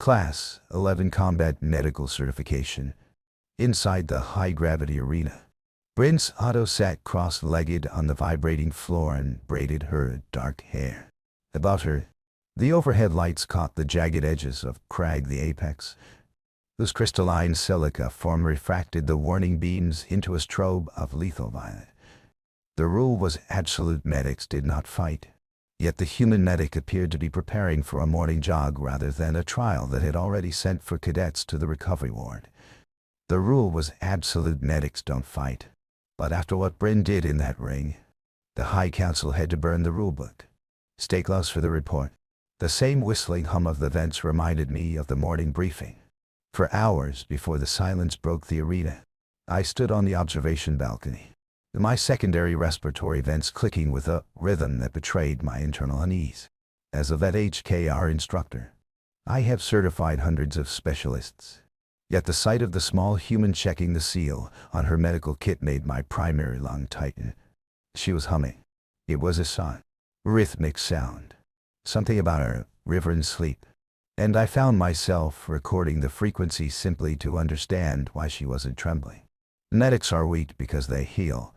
Class 11 Combat Medical Certification. Inside the high-gravity arena, Prince Otto sat cross-legged on the vibrating floor and braided her dark hair. Above her, the overhead lights caught the jagged edges of Crag the Apex, whose crystalline silica form refracted the warning beams into a strobe of lethal violet. The rule was absolute medics did not fight, yet the human medic appeared to be preparing for a morning jog rather than a trial that had already sent for cadets to the recovery ward. The rule was absolute medics don't fight. But after what Bryn did in that ring, the High Council had to burn the rulebook. Stay close for the report. The same whistling hum of the vents reminded me of the morning briefing. For hours before the silence broke the arena, I stood on the observation balcony, my secondary respiratory vents clicking with a rhythm that betrayed my internal unease. As a vet HKR instructor, I have certified hundreds of specialists. Yet the sight of the small human checking the seal on her medical kit made my primary lung tighten. She was humming. It was a song, rhythmic sound, something about her river and sleep. And I found myself recording the frequency simply to understand why she wasn't trembling. Medics are weak because they heal.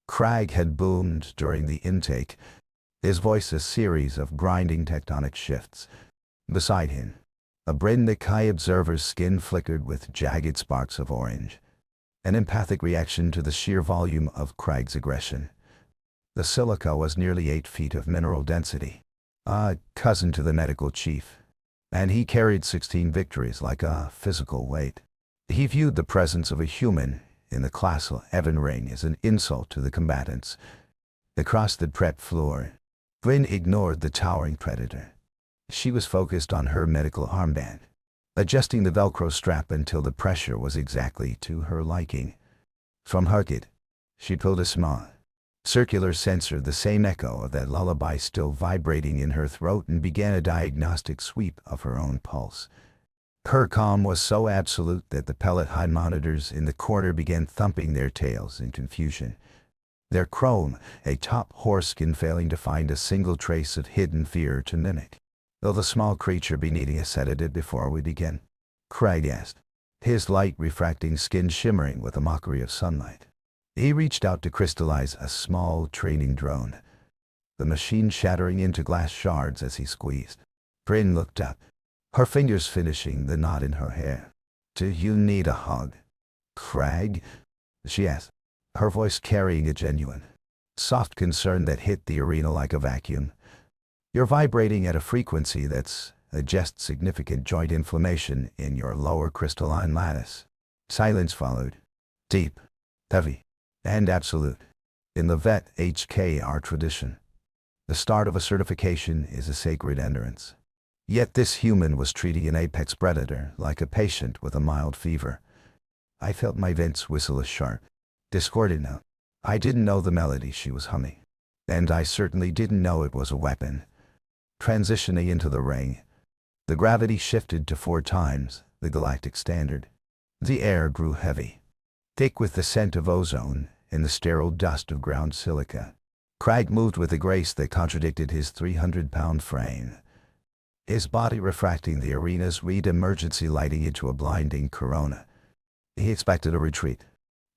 Crag had boomed during the intake, his voice a series of grinding tectonic shifts. Beside him, a Brynnic high observer's skin flickered with jagged sparks of orange, an empathic reaction to the sheer volume of Crag's aggression. The silica was nearly 8 feet of mineral density, a cousin to the medical chief, and he carried 16 victories like a physical weight. He viewed the presence of a human in the class 11 ring as an insult to the combatants. Across the prep floor, Bryn ignored the towering predator. She was focused on her medical armband, adjusting the Velcro strap until the pressure was exactly to her liking. From her kit, she pulled a small, circular sensor, the same echo of that lullaby still vibrating in her throat, and began a diagnostic sweep of her own pulse. Her calm was so absolute that the pellet-high monitors in the corner began thumping their tails in confusion, their chrome, a top horse-skin, failing to find a single trace of hidden fear to mimic. "Will the small creature be needing a sedative before we begin?" Crag asked, his light refracting skin shimmering with a mockery of sunlight. He reached out to crystallize a small training drone, the machine shattering into glass shards as he squeezed. Bryn looked up, her fingers finishing the knot in her hair. "Do you need a hug, Crag?" she asked, her voice carrying a genuine, soft concern that hit the arena like a vacuum. "You're vibrating at a frequency that suggests significant joint inflammation in your lower crystalline lattice." Silence followed, deep, heavy, and absolute. In the vet HKR tradition, the start of a certification is a sacred entrance. Yet this human was treating an apex predator like a patient with a mild fever. I felt my vents whistle a sharp, discordant note. I didn't know the melody she was humming, and I certainly didn't know it was a weapon. Transitioning into the ring, the gravity shifted to 4 times the galactic standard. The air grew heavy, thick with the scent of ozone and the sterile dust of ground silica. Crag moved with a grace that contradicted his 300-pound frame, his body refracting the arena's reed emergency lighting into a blinding corona. He expected a retreat.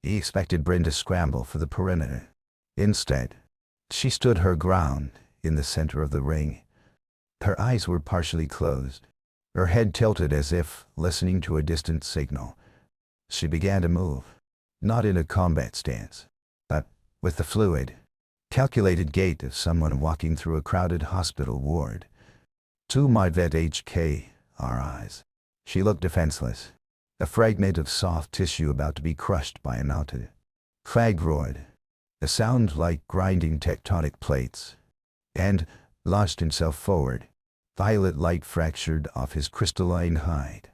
He expected Bryn to scramble for the perimeter. Instead, she stood her ground in the center of the ring. Her eyes were partially closed, her head tilted as if listening to a distant signal. She began to move, not in a combat stance, but with the fluid, calculated gait of someone walking through a crowded hospital ward. To my vet HKR eyes, she looked defenseless, a fragment of soft tissue about to be crushed by a mountain. Crag roared, a sound like grinding tectonic plates, and launched himself forward. Violet light fractured off his crystalline hide,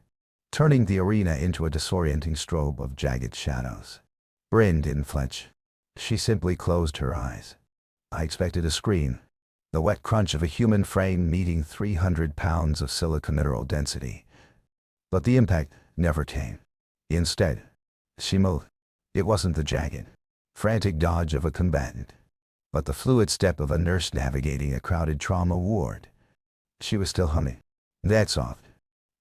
turning the arena into a disorienting strobe of jagged shadows. Bryn didn't flinch. She simply closed her eyes. I expected a scream, the wet crunch of a human frame meeting 300 pounds of silica mineral density. But the impact never came. Instead, she moved. It wasn't the jagged, frantic dodge of a combatant, but the fluid step of a nurse navigating a crowded trauma ward. She was still humming, that soft,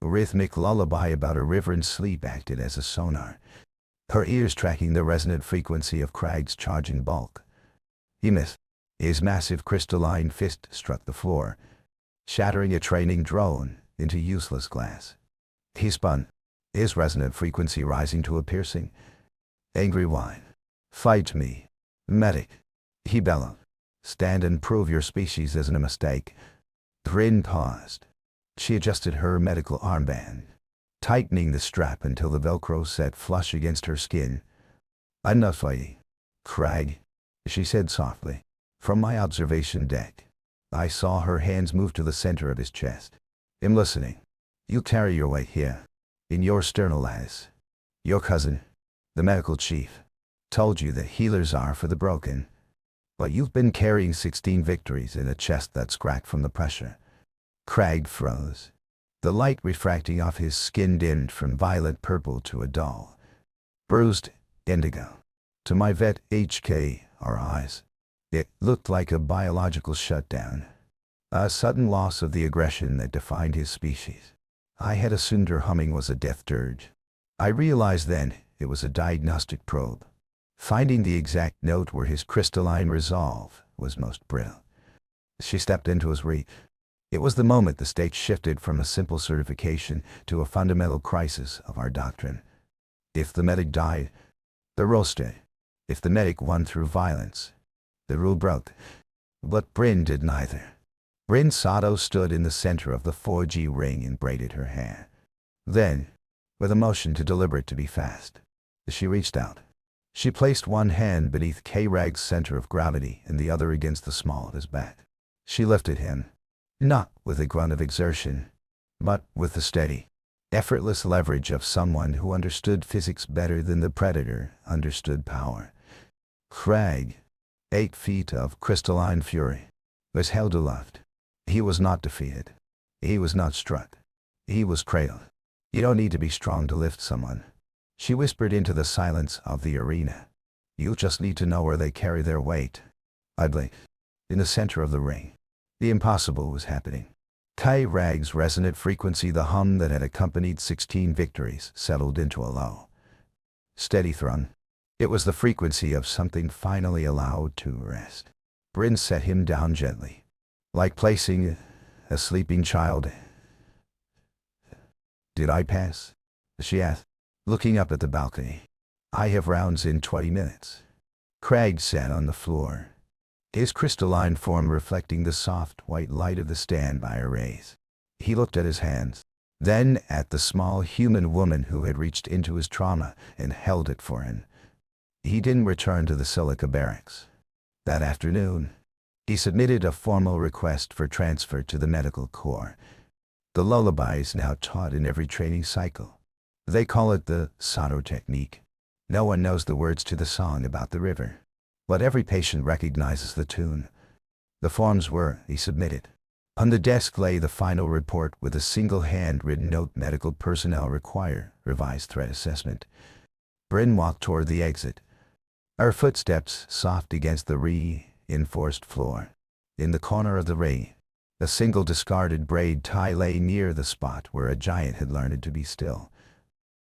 A rhythmic lullaby about a river in sleep acted as a sonar, her ears tracking the resonant frequency of Craig's charging bulk. He missed. His massive crystalline fist struck the floor, shattering a training drone into useless glass. He spun, his resonant frequency rising to a piercing, angry whine. "Fight me, medic," he bellowed. "Stand and prove your species isn't a mistake." Bryn paused. She adjusted her medical armband, tightening the strap until the Velcro set flush against her skin. "Enough fighting, Craig," she said softly. From my observation deck, I saw her hands move to the center of his chest. "I'm listening. You carry your weight here, in your sternal as. Your cousin, the medical chief, told you that healers are for the broken. But you've been carrying 16 victories in a chest that's cracked from the pressure." Craig froze. The light refracting off his skin dimmed from violet purple to a dull, bruised indigo. To my vet HKR eyes, it looked like a biological shutdown, a sudden loss of the aggression that defined his species. I had assumed her humming was a death dirge. I realized then it was a diagnostic probe, finding the exact note where his crystalline resolve was most brittle. She stepped into his reach. It was the moment the state shifted from a simple certification to a fundamental crisis of our doctrine. If the medic died, the rule stayed. If the medic won through violence, the rule broke. But Bryn did neither. Bryn Sato stood in the center of the 4G ring and braided her hair. Then, with a motion too deliberate to be fast, she reached out. She placed one hand beneath K-Rag's center of gravity and the other against the small of his back. She lifted him, not with a grunt of exertion, but with the steady, effortless leverage of someone who understood physics better than the predator understood power. Crag, 8 feet of crystalline fury, was held aloft. He was not defeated. He was not struck. He was cradled. "You don't need to be strong to lift someone," she whispered into the silence of the arena. "You just need to know where they carry their weight." I blinked. In the center of the ring, the impossible was happening. K-Rag's resonant frequency, the hum that had accompanied 16 victories, settled into a low, steady thrum. It was the frequency of something finally allowed to rest. Bryn set him down gently, like placing a sleeping child. "Did I pass?" she asked, looking up at the balcony. "I have rounds in 20 minutes. Craig sat on the floor, his crystalline form reflecting the soft white light of the standby arrays. He looked at his hands, then at the small human woman who had reached into his trauma and held it for him. He didn't return to the Silica barracks. That afternoon, he submitted a formal request for transfer to the medical corps. The lullaby is now taught in every training cycle. They call it the Sato technique. No one knows the words to the song about the river, but every patient recognizes the tune. The forms were, he submitted. On the desk lay the final report with a single hand-written note: medical personnel require revised threat assessment. Bryn walked toward the exit, her footsteps soft against the reinforced floor. In the corner of the ring, a single discarded braid tie lay near the spot where a giant had learned to be still.